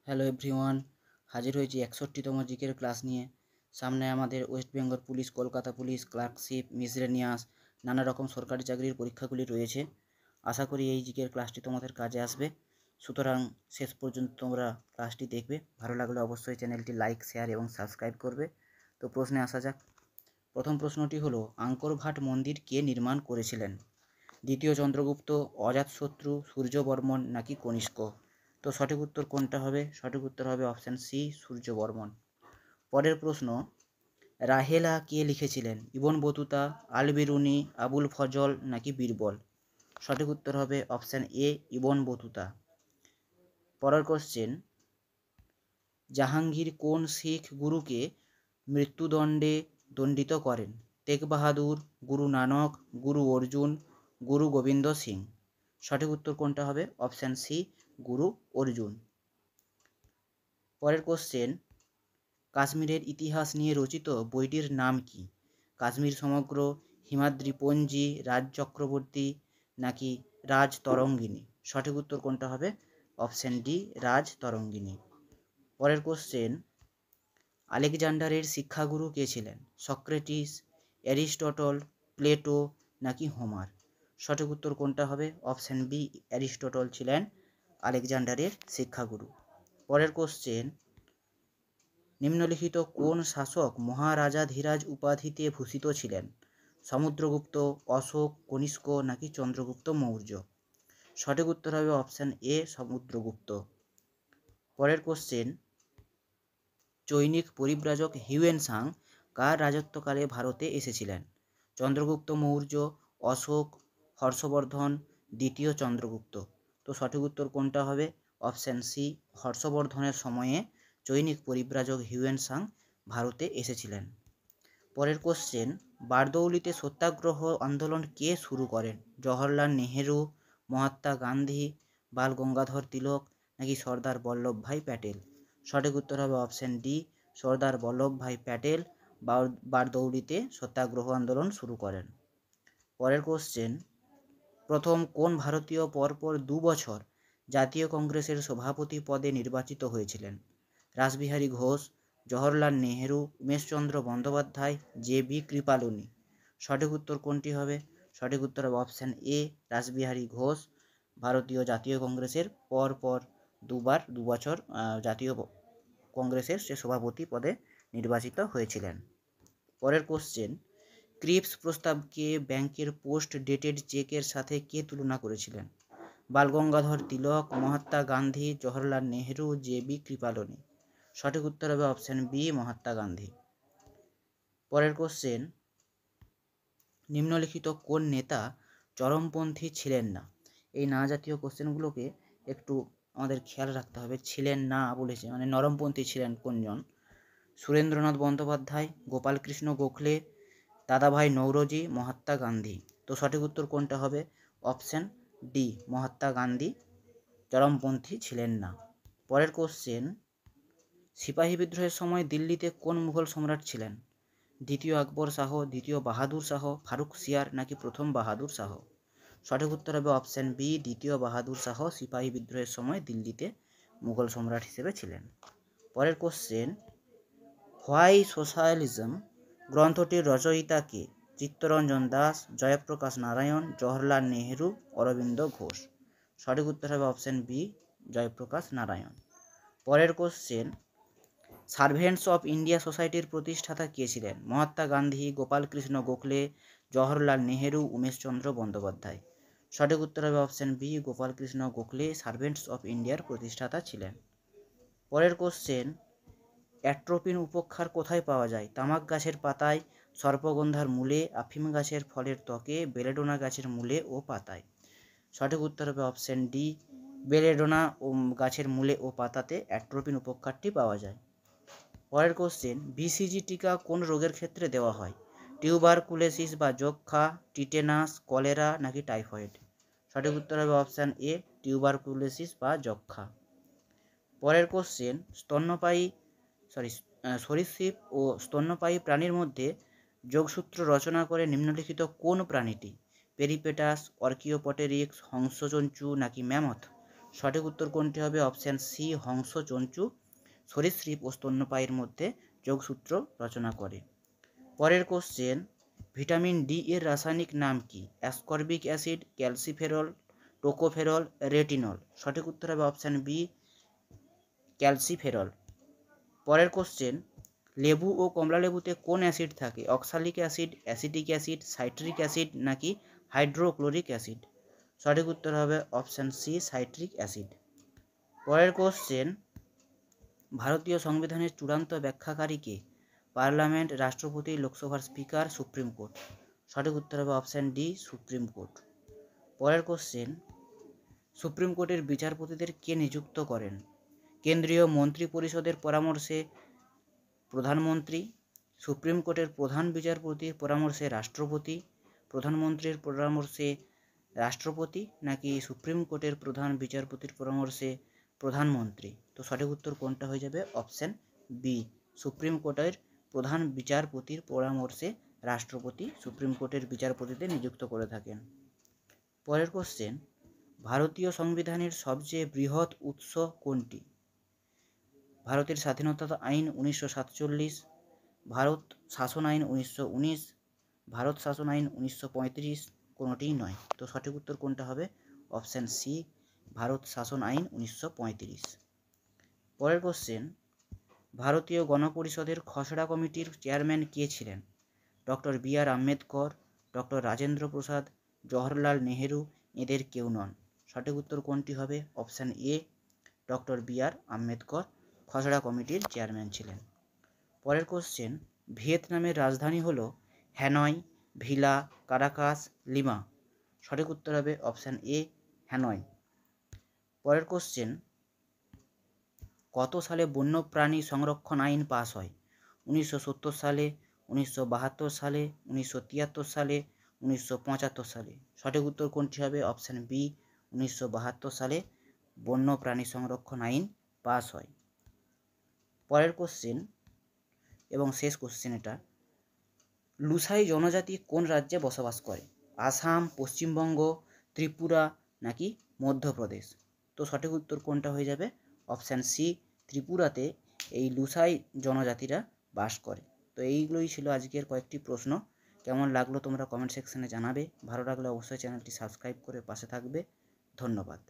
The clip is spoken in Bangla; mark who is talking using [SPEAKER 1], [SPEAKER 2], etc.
[SPEAKER 1] হ্যালো এভরিওয়ান, হাজির হয়েছি 61তম জিকের ক্লাস নিয়ে। সামনে আমাদের West Bengal police, Kolkata police, clerkship, miscellaneous নানা রকম সরকারি চাকরির পরীক্ষাগুলি রয়েছে। আশা করি এই জিকের ক্লাসটি তোমাদের কাজে আসবে, সুতরাং শেষ পর্যন্ত তোমরা ক্লাসটি দেখবে। ভালো লাগলে অবশ্যই চ্যানেলটি লাইক, শেয়ার এবং সাবস্ক্রাইব করবে। তো প্রশ্নে আসা যাক। প্রথম প্রশ্নটি হলো, আঙ্করভাট মন্দির কে নির্মাণ করেছিলেন? দ্বিতীয় চন্দ্রগুপ্ত, অজাতশত্রু, সূর্যবর্মন নাকি কনিষ্ক? তো সঠিক উত্তর কোনটা হবে? সঠিক উত্তর হবে অপশান সি, সূর্যবর্মন। পরের প্রশ্ন, রাহেলা কে লিখেছিলেন? ইবন বতুতা, আল বিরুনি, আবুল ফজল নাকি বীরবল? সঠিক উত্তর হবে অপশান এ, ইবন বতুতা। পরের কোশ্চেন, জাহাঙ্গীর কোন শিখ গুরুকে মৃত্যুদণ্ডে দণ্ডিত করেন? তেগ বাহাদুর, গুরু নানক, গুরু অর্জুন, গুরু গোবিন্দ সিং? সঠিক উত্তর কোনটা হবে? অপশান সি, গুরু অর্জুন। পরের কোশ্চেন, কাশ্মীরের ইতিহাস নিয়ে রচিত বইটির নাম কি? কাশ্মীর সমগ্র, হিমাদ্রিপঞ্জি, রাজ চক্রবর্তী নাকি রাজ তরঙ্গিনী? সঠিক উত্তর কোনটা হবে? অপশান ডি, রাজ তরঙ্গিনী। পরের কোশ্চেন, আলেকজান্ডারের শিক্ষাগুরু কে ছিলেন? সক্রেটিস, অ্যারিস্টটল, প্লেটো নাকি হোমার? সঠিক উত্তর কোনটা হবে? অপশান বি, অ্যারিস্টটল ছিলেন আলেকজান্ডারের শিক্ষাগুরু। পরের কোশ্চেন, নিম্নলিখিত কোন শাসক মহারাজাধিরাজ উপাধিতে ভূষিত ছিলেন? সমুদ্রগুপ্ত, অশোক, কনিষ্ক নাকি চন্দ্রগুপ্ত মৌর্য? সঠিক উত্তর হবে অপশান এ, সমুদ্রগুপ্ত। পরের কোশ্চেন, চৈনিক পরিব্রাজক হিউয়েন সাং কার রাজত্বকালে ভারতে এসেছিলেন? চন্দ্রগুপ্ত মৌর্য, অশোক, হর্ষবর্ধন, দ্বিতীয় চন্দ্রগুপ্ত? তো সঠিক উত্তর কোনটা হবে? অপশান সি, হর্ষবর্ধনের সময়ে চৈনিক পরিব্রাজক হিউয়েন সাং ভারতে এসেছিলেন। পরের কোশ্চেন, বারদৌলিতে সত্যাগ্রহ আন্দোলন কে শুরু করেন? জওহরলাল নেহেরু, মহাত্মা গান্ধী, বাল গঙ্গাধর তিলক নাকি সর্দার বল্লভভাই প্যাটেল? সঠিক উত্তর হবে অপশান ডি, সর্দার বল্লভভাই প্যাটেল বারদৌলিতে সত্যাগ্রহ আন্দোলন শুরু করেন। পরের কোশ্চেন, প্রথম কোন ভারতীয় পরপর 2 বছর জাতীয় কংগ্রেসের সভাপতি পদে নির্বাচিত হয়েছিলেন? রাসবিহারী ঘোষ, জওহরলাল নেহেরু, উমেশচন্দ্র বন্দ্যোপাধ্যায়, জে.বি. কৃপালনী? সঠিক উত্তর কোনটি হবে? সঠিক উত্তর হবে অপশান এ, রাসবিহারী ঘোষ ভারতীয় জাতীয় কংগ্রেসের পরপর 2 বছর জাতীয় কংগ্রেসের সে সভাপতি পদে নির্বাচিত হয়েছিলেন। পরের কোশ্চেন, ক্রিপস প্রস্তাবকে ব্যাংকের পোস্ট ডেটেড চেকের সাথে কে তুলনা করেছিলেন? বালগঙ্গাধর তিলক, মহাত্মা গান্ধী, জওহরলাল নেহেরু, জে.বি. কৃপালনী? সঠিক উত্তর হবে অপশান বি, মহাত্মা গান্ধী। পরের কোশ্চেন, নিম্নলিখিত কোন নেতা চরমপন্থী ছিলেন না? এই না জাতীয় কোশ্চেনগুলোকে একটু আমাদের খেয়াল রাখতে হবে। ছিলেন না বলেছে মানে নরমপন্থী ছিলেন কোনজন? সুরেন্দ্রনাথ বন্দ্যোপাধ্যায়, গোপালকৃষ্ণ গোখলে, দাদাভাই নৌরোজি, মহাত্মা গান্ধী? তো সঠিক উত্তর কোনটা হবে? অপশান ডি, মহাত্মা গান্ধী চরমপন্থী ছিলেন না। পরের কোশ্চেন, সিপাহী বিদ্রোহের সময় দিল্লিতে কোন মুঘল সম্রাট ছিলেন? দ্বিতীয় আকবর শাহ, দ্বিতীয় বাহাদুর শাহ, ফারুক সিয়ার নাকি প্রথম বাহাদুর শাহ? সঠিক উত্তর হবে অপশান বি, দ্বিতীয় বাহাদুর শাহ সিপাহী বিদ্রোহের সময় দিল্লিতে মুঘল সম্রাট হিসেবে ছিলেন। পরের কোশ্চেন, হোয়াই সোশ্যালিজম গ্রন্থটির রচয়িতা কে? চিত্তরঞ্জন দাস, জয়প্রকাশ নারায়ণ, জওহরলাল নেহেরু, অরবিন্দ ঘোষ? সঠিক উত্তর হবে অপশান বি, জয়প্রকাশ নারায়ণ। পরের কোশ্চেন, সার্ভেন্টস অফ ইন্ডিয়া সোসাইটির প্রতিষ্ঠাতা কে ছিলেন? মহাত্মা গান্ধী, গোপালকৃষ্ণ গোখলে, জওহরলাল নেহেরু, উমেশচন্দ্র বন্দ্যোপাধ্যায়? সঠিক উত্তর হবে option B, Gopal Krishna Gokhale servants of ইন্ডিয়ার প্রতিষ্ঠাতা ছিলেন। পরের কোশ্চেন, অ্যাট্রোপিন উপক্ষার কোথায় পাওয়া যায়? তামাক গাছের পাতায়, সর্পগন্ধার মূলে, আফিম গাছের ফলের ত্বকে, বেলেডোনা গাছের মূলে ও পাতায়? সঠিক উত্তর হবে অপশান ডি, বেলেডোনা ও গাছের মূলে ও পাতাতে অ্যাট্রোপিন উপক্ষারটি পাওয়া যায়। পরের কোশ্চেন, বিসিজি টিকা কোন রোগের ক্ষেত্রে দেওয়া হয়? টিউবারকুলোসিস বা যক্ষ্মা, টিটেনাস, কলেরা নাকি টাইফয়েড? সঠিক উত্তর হবে অপশান এ, টিউবারকুলোসিস বা যক্ষ্মা। পরের কোশ্চেন, সরীসৃপ ও স্তন্যপায়ী প্রাণীর মধ্যে যোগসূত্র রচনা করে নিম্নলিখিত কোন প্রাণীটি? পেরিপেটাস, অর্কিওপটেরিক্স, হংসচঞ্চু নাকি ম্যামথ? সঠিক উত্তর কোনটি হবে? অপশান সি, হংস, চঞ্চু সরীসৃপ ও স্তন্যপায়ীর মধ্যে যোগসূত্র রচনা করে। পরের কোশ্চেন, ভিটামিন ডি এর রাসায়নিক নাম কি? Ascorbic acid, calciferol, tocopherol, retinol. সঠিক উত্তর হবে অপশান বি, ক্যালসিফেরল। পরের কোশ্চেন, লেবু ও কমলা লেবুতে কোন অ্যাসিড থাকে? Oxalic acid, acetic acid, citric acid নাকি হাইড্রোক্লোরিক অ্যাসিড? সঠিক উত্তর হবে অপশান সি, সাইট্রিক অ্যাসিড। পরের কোশ্চেন, ভারতীয় সংবিধানের চূড়ান্ত ব্যাখ্যাকারীকে? পার্লামেন্ট, রাষ্ট্রপতি, লোকসভার স্পিকার, সুপ্রিম কোর্ট। সঠিক উত্তর হবে অপশান ডি, সুপ্রিম কোর্ট। পরের কোশ্চেন, সুপ্রিম কোর্টের বিচারপতিদের কে নিযুক্ত করেন? কেন্দ্রীয় মন্ত্রী পরিষদের পরামর্শে প্রধানমন্ত্রী, সুপ্রিম কোর্টের প্রধান বিচারপতির পরামর্শে রাষ্ট্রপতি, প্রধানমন্ত্রীর পরামর্শে রাষ্ট্রপতি নাকি সুপ্রিম কোর্টের প্রধান বিচারপতির পরামর্শে প্রধানমন্ত্রী? তো সঠিক উত্তর কোনটা হয়ে যাবে? অপশান বি, সুপ্রিম কোর্টের প্রধান বিচারপতির পরামর্শে রাষ্ট্রপতি সুপ্রিম কোর্টের বিচারপতিদের নিযুক্ত করে থাকেন। পরের কোশ্চেন, ভারতীয় সংবিধানের সবচেয়ে বৃহৎ উৎস কোনটি? ভারতের স্বাধীনতা আইন 1947, ভারত শাসন আইন 1919, ভারত শাসন আইন 1935, কোনোটিই নয়। তো সঠিক উত্তর কোনটা হবে? অপশান সি, ভারত শাসন আইন 1935। পরের কোশ্চেন, ভারতীয় গণপরিষদের খসড়া কমিটির চেয়ারম্যান কে ছিলেন? ডক্টর বি আর আম্বেদকর, ডক্টর রাজেন্দ্র প্রসাদ, জওহরলাল নেহেরু, এদের কেউ নন। সঠিক উত্তর কোনটি হবে? অপশান এ, ডক্টর বি আর আম্বেদকর খসড়া কমিটির চেয়ারম্যান ছিলেন। পরের কোশ্চেন, ভিয়েতনামের রাজধানী হল হ্যানয়, ভিলা, কারাকাস, লিমা। সঠিক উত্তর হবে অপশান এ, হ্যানয়। পরের কোশ্চেন, কত সালে বন্যপ্রাণী সংরক্ষণ আইন পাস হয়? 1970 সালে, 1972 সালে, 1973 সালে, 1975 সালে। সঠিক উত্তর কোনটি হবে? অপশান বি, 1972 সালে বন্যপ্রাণী সংরক্ষণ আইন পাস হয়। পরের কোশ্চেন এবং শেষ কোশ্চেন এটা, লুসাই জনজাতি কোন রাজ্যে বসবাস করে? আসাম, পশ্চিমবঙ্গ, ত্রিপুরা নাকি মধ্যপ্রদেশ? তো সঠিক উত্তর কোনটা হয়ে যাবে? অপশান সি, ত্রিপুরাতে এই লুসাই জনজাতিরা বাস করে। তো এইগুলোই ছিল আজকের কয়েকটি প্রশ্ন। কেমন লাগলো তোমরা কমেন্ট সেকশনে জানাবে। ভালো লাগলে অবশ্যই চ্যানেলটি সাবস্ক্রাইব করে পাশে থাকবে। ধন্যবাদ।